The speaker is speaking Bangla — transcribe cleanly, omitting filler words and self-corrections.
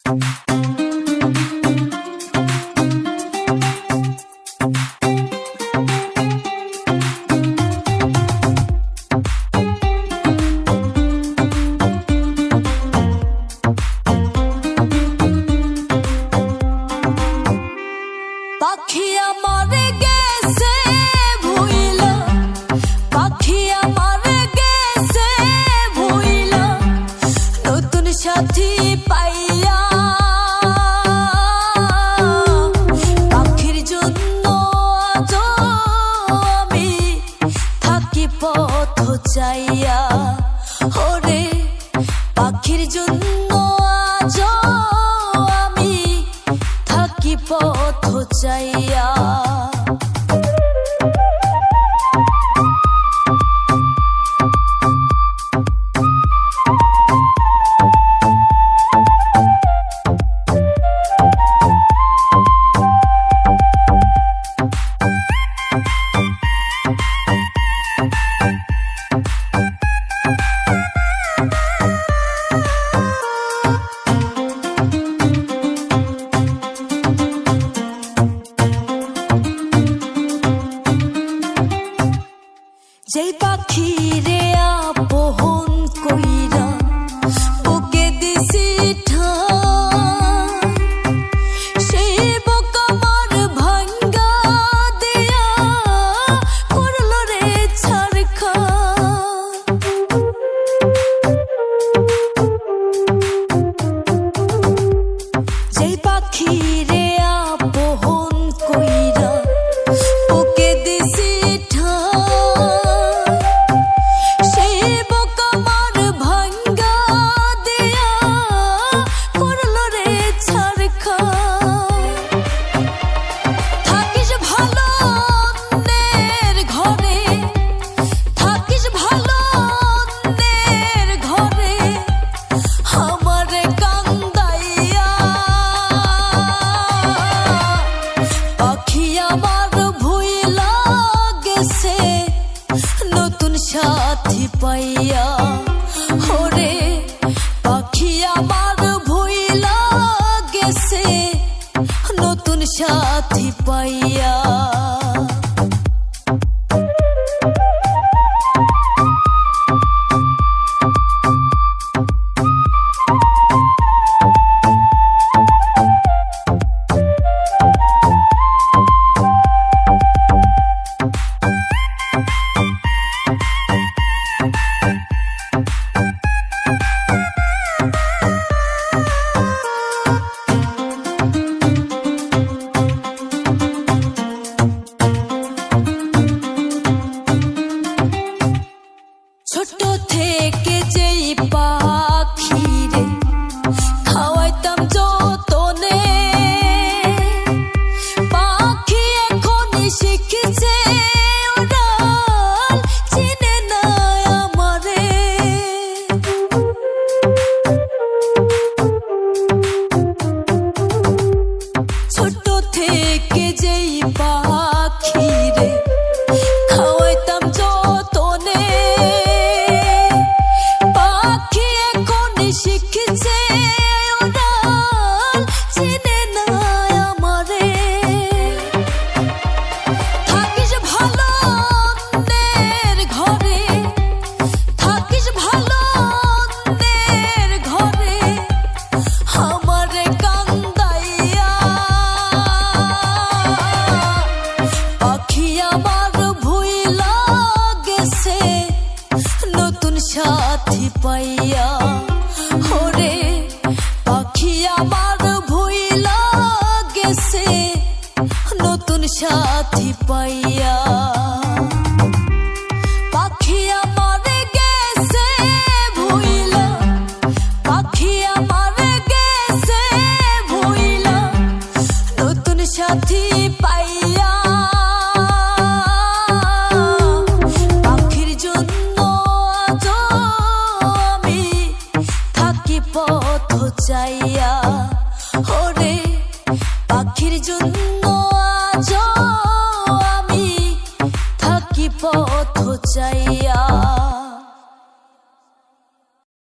পাখি আমার গেছে ভুইলা, পাখি আমার গেছে ভুইলা, নতুন সাথী পাইয়া। পাখির জন্য আজ আমি থাকি পথ চাইয়া। ওরে পাখির জন্য আজ আমি থাকি পথ চাইয়া। যেই পাখি রে আপন কইরা বুকে দিছি ঠাই, সেই বুক আমার ভাঙ্গা দিয়া করলো রে ছারখার। যেই পাখি রে আপন কইরা বুকে দিছি নতুন সাথী পাইয়া। ওরে পাখি আমার ভুইলা গেছে নতুন সাথী পাইয়া। ছোট থেকে যেই পাখি রে খাওয়াইতাম যতনে, পাখি এখন শিখেছে উড়াল, চিনে না আমারে। ছোট থেকে যেই পাখি রে খাওয়াইতাম যতনে, শিখছে উড়াল, চিনে না আমারে। থাকিস ভালো অন্যের ঘরে, থাকিস ভালো অন্যের ঘরে, আমারে কান্দাইয়া। পাখি আমার ভুইলা গেছে নতুন সাথী পাইয়া। ওরে পাখি আমার ভুইলা গেছে নতুন সাথী পাইয়া। পাখি আমার গেছে ভুইলা, পাখি আমার গেছে ভুইলা, নতুন সাথী পাইয়া। পাখির জন্য আজ আমি থাকি পথ চাইয়া। ওরে পাখির জন্য আজ আমি থাকি পথ চাইয়া।